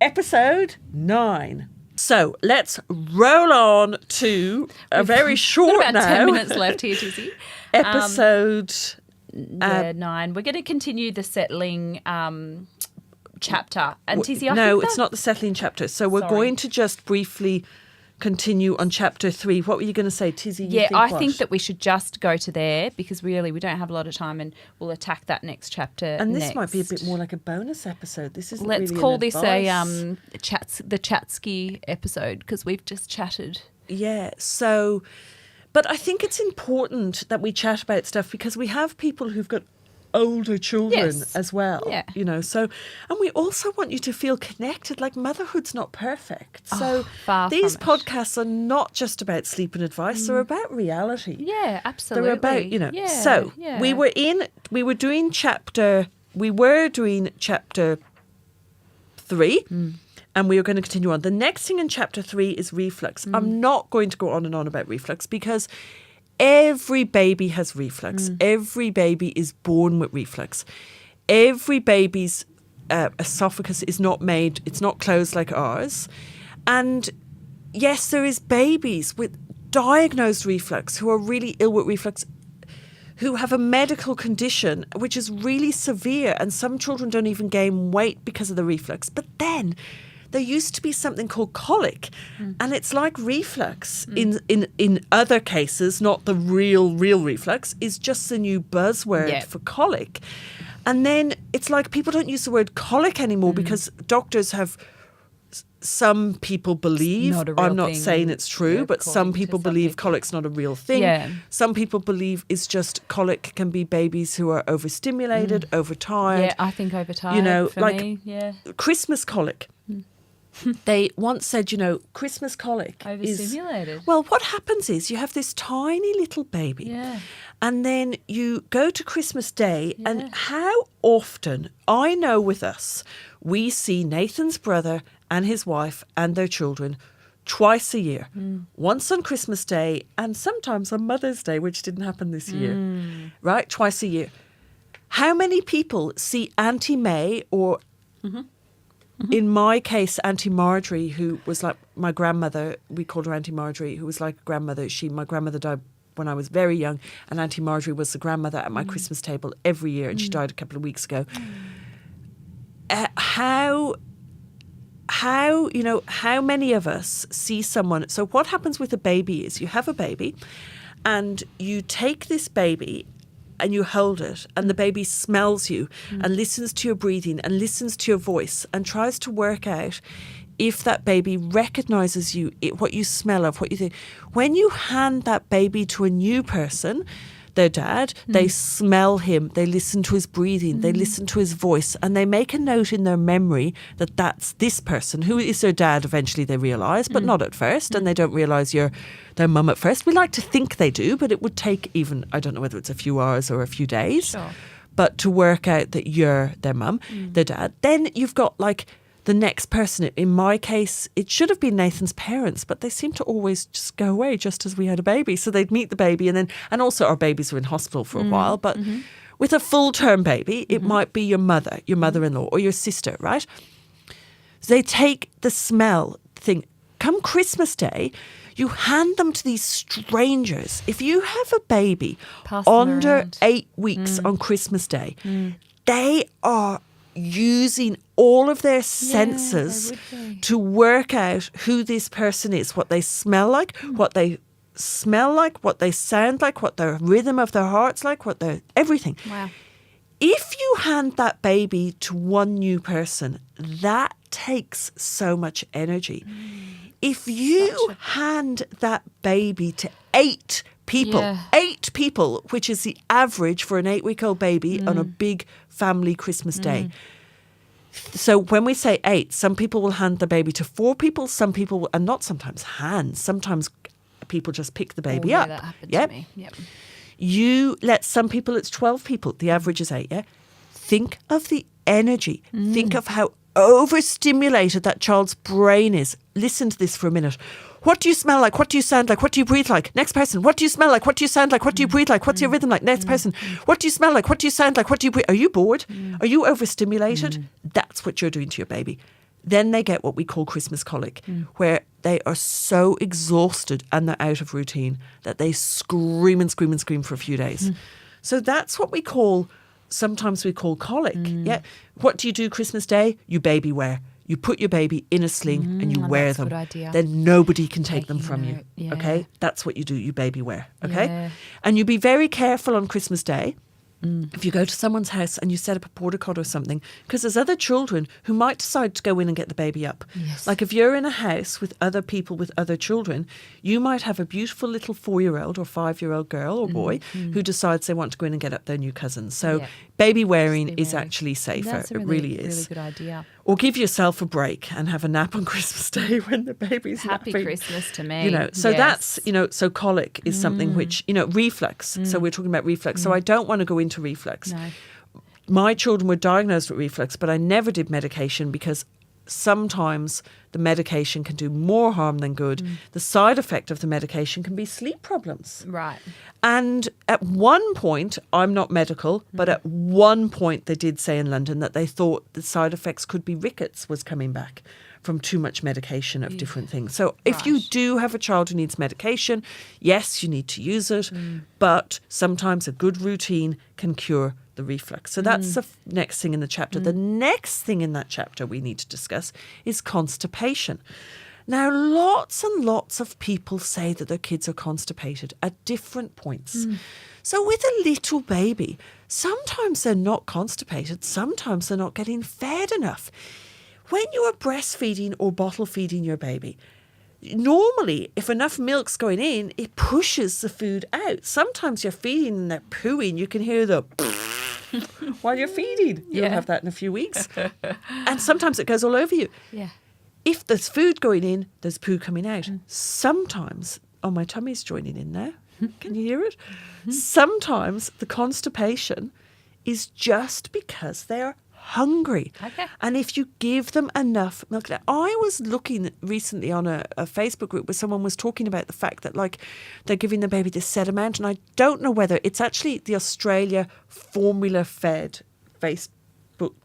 episode 9. So let's roll on to a very short We've got about 10 now. minutes left here, Tizzie. Episode 9. We're going to continue the settling chapter. And Tizzie, it's not the settling chapter. So we're going to just briefly continue on chapter 3. What were you going to say, Tizzie? I think that we should just go to there because really we don't have a lot of time and we'll attack that next chapter. And this next. Might be a bit more like a bonus episode. This isn't Let's really call an this advice. the Chatsky episode because we've just chatted. Yeah. So, but I think it's important that we chat about stuff because we have people who've got older children as well, so, and we also want you to feel connected. Like, motherhood's not perfect, so these podcasts are not just about sleep and advice, they're about reality. Absolutely, they're about we were doing chapter 3 and we are going to continue on. The next thing in chapter 3 is reflux. I'm not going to go on and on about reflux because every baby has reflux. Every baby is born with reflux. Every baby's esophagus is not made, it's not closed like ours. And yes, there is babies with diagnosed reflux who are really ill with reflux, who have a medical condition which is really severe. And some children don't even gain weight because of the reflux. But then there used to be something called colic, and it's like reflux in other cases, not the real reflux, is just the new buzzword for colic. And then it's like people don't use the word colic anymore because doctors have, some people believe, I'm not saying it's true, but some people believe colic's not a real thing. Yeah. Some people believe it's just colic can be babies who are overstimulated, overtired. Yeah, I think overtired for me. Yeah. Christmas colic. They once said, Christmas colic overstimulated. Well, what happens is you have this tiny little baby and then you go to Christmas Day and how often, I know with us, we see Nathan's brother and his wife and their children twice a year. Once on Christmas Day and sometimes on Mother's Day, which didn't happen this year, right? Twice a year. How many people see Auntie May or... in my case, Auntie Marjorie, who was like my grandmother, we called her Auntie Marjorie, who was like a grandmother. My grandmother died when I was very young, and Auntie Marjorie was the grandmother at my Christmas table every year, and she died a couple of weeks ago. How many of us see someone? So what happens with a baby is you have a baby, and you take this baby and you hold it and the baby smells you and listens to your breathing and listens to your voice and tries to work out if that baby recognises you, what you smell of, what you think. When you hand that baby to a new person, their dad, they smell him, they listen to his breathing, they listen to his voice, and they make a note in their memory that that's this person who is their dad. Eventually they realise, but not at first, and they don't realise you're their mum at first. We like to think they do, but it would take even, I don't know whether it's a few hours or a few days, but to work out that you're their mum, their dad. Then you've got like the next person. In my case, it should have been Nathan's parents, but they seem to always just go away just as we had a baby. So they'd meet the baby and also our babies were in hospital for a while, but with a full-term baby, it might be your mother, your mother-in-law or your sister, right? So they take the smell thing. Come Christmas Day, you hand them to these strangers. If you have a baby under 8 weeks on Christmas Day, they are using all of their senses to work out who this person is, what they smell like, what they sound like, what the rhythm of their heart's like, what their everything. Wow. If you hand that baby to one new person, that takes so much energy. If you hand that baby to 8 people, which is the average for an 8-week-old baby on a big family Christmas day. So when we say 8, some people will hand the baby to 4 people, some people, and not sometimes hands, sometimes people just pick the baby up. That happened to me. Yep. You let some people, it's 12 people, the average is 8, Think of the energy. Think of how overstimulated that child's brain is. Listen to this for a minute. What do you smell like? What do you sound like? What do you breathe like? Next person. What do you smell like? What do you sound like? What do you breathe like? What's your rhythm like? Next person. What do you smell like? What do you sound like? What do you breathe? Are you bored? Are you overstimulated? That's what you're doing to your baby. Then they get what we call Christmas colic, where they are so exhausted and they're out of routine that they scream and scream and scream for a few days. So that's what sometimes we call colic. Yeah. What do you do Christmas Day? You baby wear. You put your baby in a sling and you wear that's a them. good idea. Then nobody can take them from you. Yeah. Okay? That's what you do. You baby wear. Okay? Yeah. And you be very careful on Christmas Day. If you go to someone's house and you set up a porta cot or something, because there's other children who might decide to go in and get the baby up. Yes. Like if you're in a house with other people with other children, you might have a beautiful little 4-year-old or 5-year-old girl or boy who decides they want to go in and get up their new cousins. So baby wearing is actually safer. That's a it really is. really good idea. Or give yourself a break and have a nap on Christmas Day when the baby's Happy napping. Christmas to me. You know, so Yes. that's, so colic is something which, reflux. So we're talking about reflux. So I don't want to go into reflux. No. My children were diagnosed with reflux, but I never did medication because sometimes the medication can do more harm than good. The side effect of the medication can be sleep problems. Right. And at one point, I'm not medical, but at one point they did say in London that they thought the side effects could be rickets was coming back from too much medication of different things. So if you do have a child who needs medication, yes, you need to use it, but sometimes a good routine can cure the reflux. So that's the next thing in the chapter. The next thing in that chapter we need to discuss is constipation. Now, lots and lots of people say that their kids are constipated at different points. So with a little baby, sometimes they're not constipated, sometimes they're not getting fed enough. When you are breastfeeding or bottle feeding your baby, normally, if enough milk's going in, it pushes the food out. Sometimes you're feeding and they're pooing. You can hear the while you're feeding. You'll have that in a few weeks. And sometimes it goes all over you. Yeah. If there's food going in, there's poo coming out. Sometimes, my tummy's joining in now. Can you hear it? Sometimes the constipation is just because they're hungry. Okay. And if you give them enough milk. I was looking recently on a Facebook group where someone was talking about the fact that they're giving the baby this set amount, and I don't know whether it's actually the Australia formula fed Facebook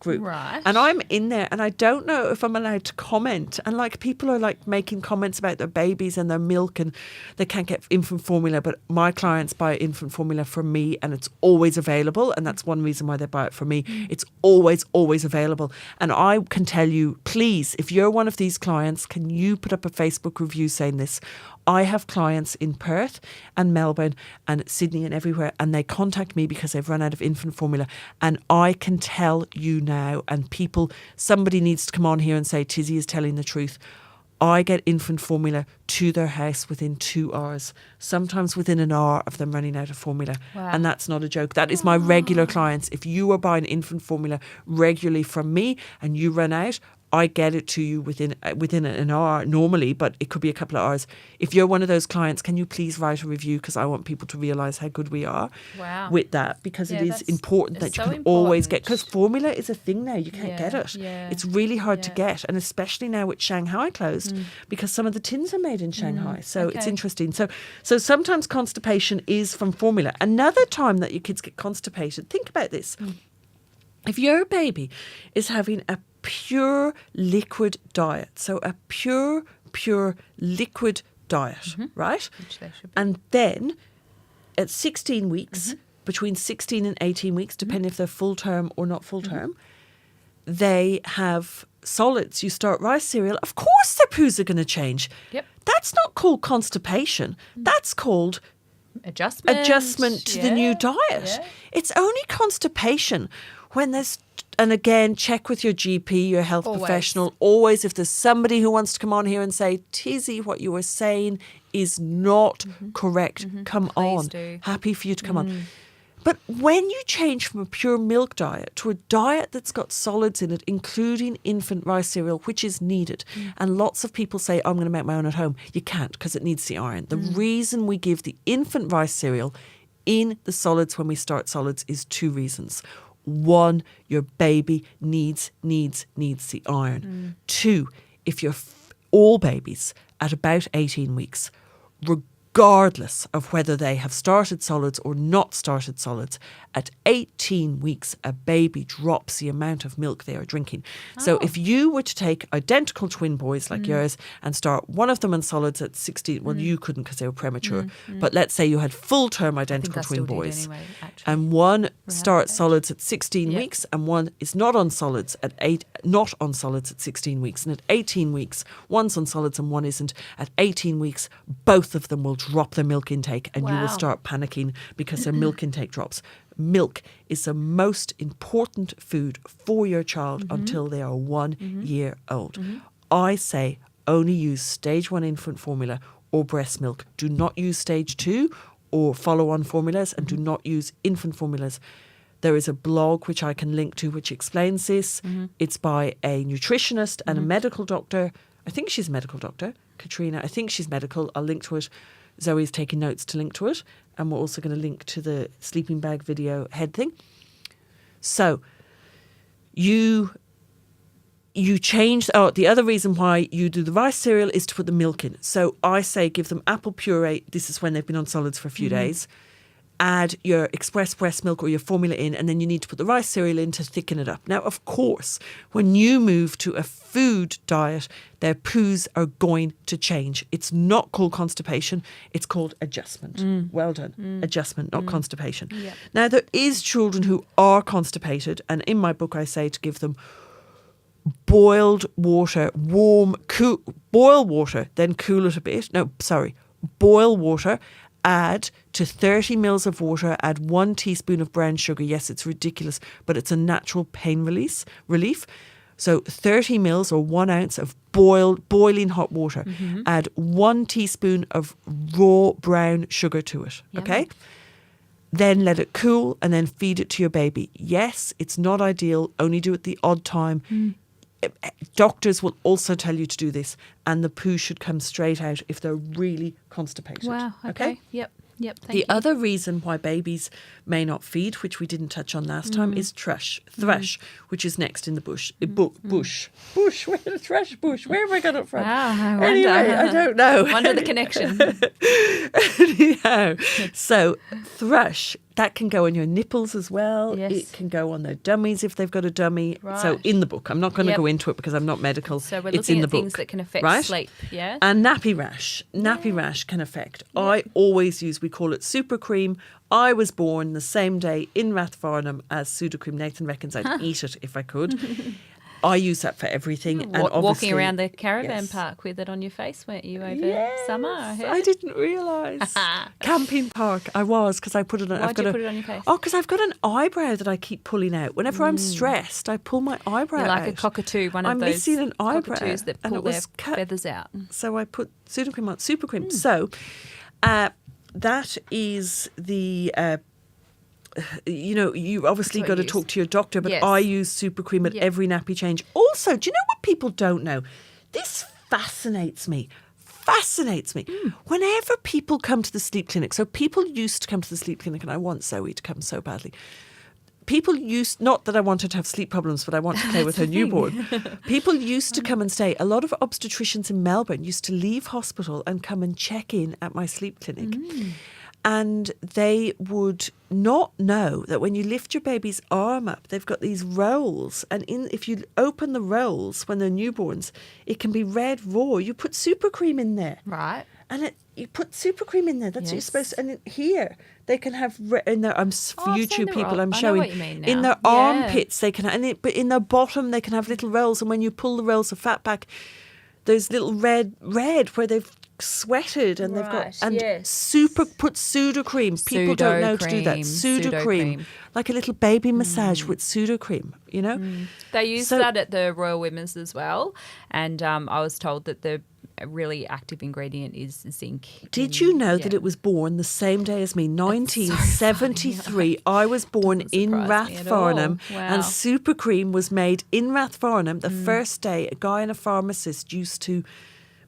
group. Right. And I'm in there and I don't know if I'm allowed to comment. And people are making comments about their babies and their milk and they can't get infant formula, but my clients buy infant formula from me and it's always available. And that's one reason why they buy it from me. It's always, always available. And I can tell you, please, if you're one of these clients, can you put up a Facebook review saying this? I have clients in Perth and Melbourne and Sydney and everywhere, and they contact me because they've run out of infant formula. And I can tell you now, and somebody needs to come on here and say Tizzie is telling the truth. I get infant formula to their house within 2 hours, sometimes within an hour of them running out of formula. Wow. And that's not a joke. That is my regular clients. If you are buying infant formula regularly from me and you run out, I get it to you within an hour normally, but it could be a couple of hours. If you're one of those clients, can you please write a review? Because I want people to realise how good we are with that, because it is important that you can always get, because formula is a thing now. You can't get it. Yeah. It's really hard to get, and especially now with Shanghai closed, because some of the tins are made in Shanghai. So it's interesting. So sometimes constipation is from formula. Another time that your kids get constipated, think about this. If your baby is having a pure liquid diet, so a pure liquid diet, right? Which they should be. And then at 16 weeks, between 16 and 18 weeks, depending if they're full term or not full term, they have solids. You start rice cereal, of course their poos are going to change. Yep. That's not called constipation. That's called adjustment to the new diet. Yeah. It's only constipation when there's, and again, check with your GP, your health professional, always. If there's somebody who wants to come on here and say, Tizzie, what you were saying is not correct, come Please on. do. Happy for you to come on. But when you change from a pure milk diet to a diet that's got solids in it, including infant rice cereal, which is needed, and lots of people say, I'm going to make my own at home. You can't, because it needs the iron. The reason we give the infant rice cereal in the solids when we start solids is 2 reasons. 1, your baby needs the iron. 2, if you're all babies at about 18 weeks, regardless of whether they have started solids or not started solids. At 18 weeks, a baby drops the amount of milk they are drinking. So if you were to take identical twin boys like yours and start one of them on solids at 16, well, you couldn't because they were premature, but let's say you had full-term identical twin boys, and one starts solids at 16 weeks and one is not on solids at 16 weeks, and at 18 weeks, one's on solids and one isn't. At 18 weeks, both of them will drop their milk intake, and you will start panicking because their milk intake drops. Milk is the most important food for your child until they are 1 year old. I say only use stage 1 infant formula or breast milk. Do not use stage 2 or follow-on formulas, and do not use infant formulas. There is a blog which I can link to which explains this. It's by a nutritionist and a medical doctor. I think she's a medical doctor, Katrina. I think she's medical. I'll link to it. Zoe's taking notes to link to it. And we're also going to link to the sleeping bag video head thing. So you change. The other reason why you do the rice cereal is to put the milk in. So I say give them apple puree. This is when they've been on solids for a few days. Add your express breast milk or your formula in, and then you need to put the rice cereal in to thicken it up. Now, of course, when you move to a food diet, their poos are going to change. It's not called constipation, it's called adjustment. Well done. Adjustment, not constipation. Yep. Now, there is children who are constipated, and in my book I say to give them boiled water, boil water, then cool it a bit. Boil water. Add to 30 mils of water, add 1 teaspoon of brown sugar. Yes, it's ridiculous, but it's a natural pain relief. So 30 mils or 1 ounce of boiling hot water. Add 1 teaspoon of raw brown sugar to it. Yum. Okay? Then let it cool and then feed it to your baby. Yes, it's not ideal. Only do it the odd time. Doctors will also tell you to do this, and the poo should come straight out if they're really constipated. Wow. Okay. Yep. Thank you. The other reason why babies may not feed, which we didn't touch on last time, is thrush, which is next in the bush. Bush. Where the thrush bush? Where have I got it from? Wow, anyway, I don't know. Wonder the connection. Anyhow, so thrush, that can go on your nipples as well. Yes. It can go on their dummies if they've got a dummy. Right. So in the book, I'm not going to go into it because I'm not medical. So we're it's looking in the at book, things that can affect sleep. Yeah. And nappy rash. Nappy rash can affect. Yeah. I always use, we call it super cream. I was born the same day in Rathfarnham as Sudocreme. Nathan reckons I'd eat it if I could. I use that for everything. And walking around the caravan park with it on your face, weren't you, over summer? I didn't realise. Camping park, I was, because I put it on. Why'd you put it on your face? Oh, because I've got an eyebrow that I keep pulling out. Whenever I'm stressed, I pull my eyebrow out. You're like a cockatoo, one of those missing an eyebrow, cockatoos that pull their feathers out. So I put Sudocreme on, super cream. So that is the... you obviously got to talk to your doctor, but I use super cream at every nappy change. Also, do you know what people don't know? This fascinates me. Whenever people come to the sleep clinic, so people used to come to the sleep clinic, and I want Zoe to come so badly. People used, not that I wanted to have sleep problems, but I want to play with her newborn. People used to come and stay. A lot of obstetricians in Melbourne used to leave hospital and come and check in at my sleep clinic. And they would not know that when you lift your baby's arm up, they've got these rolls. And if you open the rolls when they're newborns, it can be red raw. You put super cream in there. Right. And you put super cream in there. That's what you're supposed to. And here, they can have in their, for YouTube people, I'm showing. I know what you mean now. In their armpits, they can, but in their bottom, they can have little rolls. And when you pull the rolls of fat back, there's little red where they've sweated and they've got put Sudocreme. People don't know to do that. Sudocreme. Like a little baby massage with Sudocreme, you know? They use that at the Royal Women's as well. And I was told that the really active ingredient is zinc. Did you know that it was born the same day as me? 1973. So I was born in Rathfarnham, and super cream was made in Rathfarnham the first day. A guy and a pharmacist used to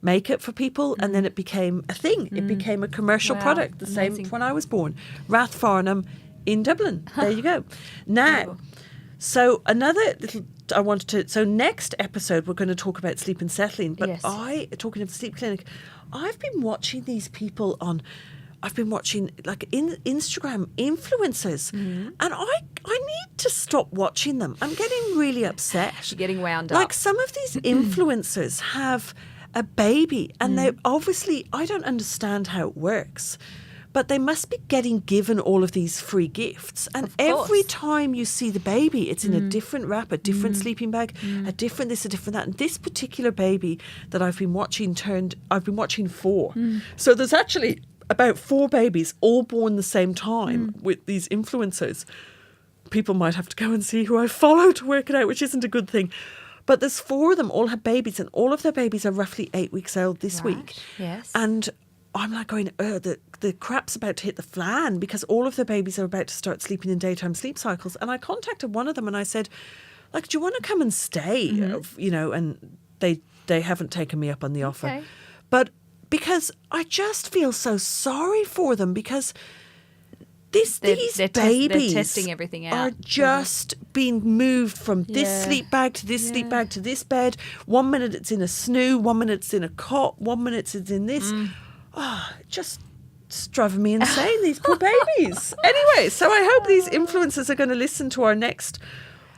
make it for people, and then it became a thing. It became a commercial product the same when I was born. Rathfarnham in Dublin. There you go. Now, so another little I wanted to. So next episode, we're going to talk about sleep and settling. But Yes. talking of the sleep clinic, I've been watching these people on. I've been watching like in Instagram influencers, and I need to stop watching them. I'm getting really upset. You're getting wound up. Like some of these influencers have a baby, and they obviously, I don't understand how it works, but they must be getting given all of these free gifts. And Of course. every time you see the baby, it's in a different wrap, a different sleeping bag, a different this, a different that. And this particular baby that I've been watching I've been watching 4. So there's actually about 4 babies all born the same time with these influencers. People might have to go and see who I follow to work it out, which isn't a good thing. But there's 4 of them all have babies, and all of their babies are roughly 8 weeks old this Right. week. Yes. And I'm like going, the crap's about to hit the fan, because all of their babies are about to start sleeping in daytime sleep cycles. And I contacted one of them and I said, like, do you want to come and stay? You know, and they haven't taken me up on the offer. Okay. But because I just feel so sorry for them, because these babies they're testing everything out. are just being moved from this Yeah. sleep bag to this sleep bag to this bed. 1 minute it's in a snoo, 1 minute it's in a cot, 1 minute it's in this. Just it's driving me insane, these poor babies. Anyway, so I hope these influencers are going to listen to our next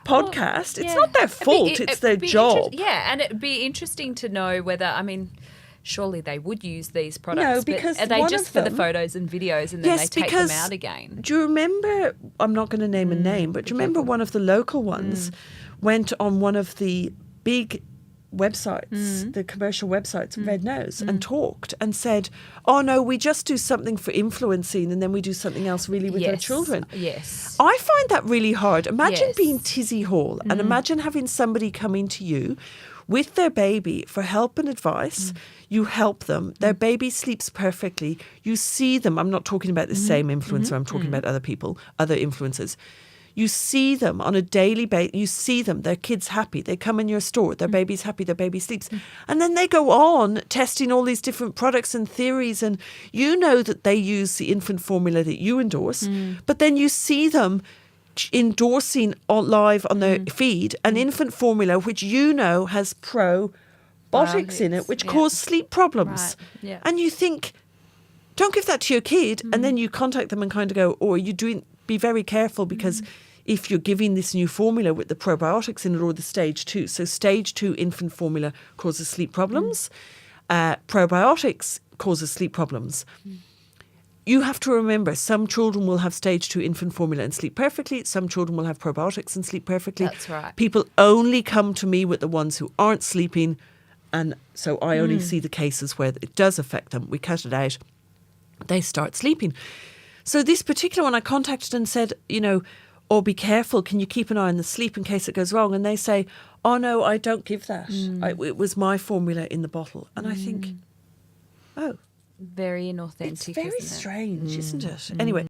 podcast. It's not their fault, it's their job. And it'd be interesting to know whether, I mean, surely they would use these products. No, but because are they one just of for the them- photos and videos and then Yes, they take because them out again? do you remember, I'm not going to name a name, but do you remember one of the local ones went on one of the big websites, the commercial websites, Red Nose, and talked and said, oh no, we just do something for influencing and then we do something else really with our children. Yes. I find that really hard. Imagine Yes. being Tizzie Hall and imagine having somebody coming to you with their baby for help and advice. You help them. Their baby sleeps perfectly. You see them. I'm not talking about the same influencer. I'm talking about other people, other influencers. You see them on a daily basis. You see them. Their kid's happy. They come in your store. Their baby's happy. Their baby sleeps. And then they go on testing all these different products and theories. And you know that they use the infant formula that you endorse. But then you see them endorsing live on their feed an infant formula which you know has probiotics in it, which cause sleep problems. Right. Yeah. And you think, don't give that to your kid. And then you contact them and kind of go, oh, are you doing, be very careful, because if you're giving this new formula with the probiotics in it or the stage 2. So stage 2 infant formula causes sleep problems. Probiotics causes sleep problems. You have to remember, some children will have stage 2 infant formula and sleep perfectly. Some children will have probiotics and sleep perfectly. That's right. People only come to me with the ones who aren't sleeping. And so I only see the cases where it does affect them. We cut it out. They start sleeping. So this particular one I contacted and said, you know, oh, be careful. Can you keep an eye on the sleep in case it goes wrong? And they say, oh, no, I don't give that. It was my formula in the bottle. And I think, oh. Very inauthentic. It's very isn't it? strange, isn't it? Anyway.